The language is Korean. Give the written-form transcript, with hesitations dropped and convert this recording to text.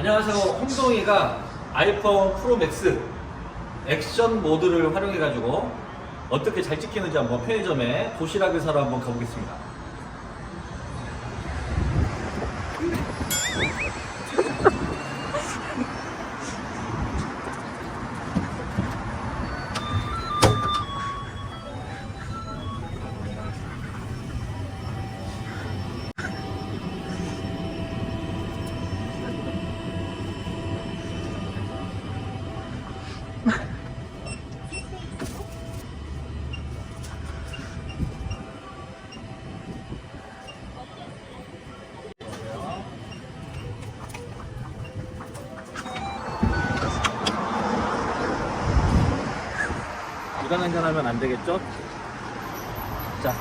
안녕하세요. 홍동이가 아이폰 프로 맥스 액션 모드를 활용해 가지고 어떻게 잘 찍히는지 한번 편의점에 도시락을 사러 한번 가보겠습니다. 무단 횡단하면 안 되겠죠? 자,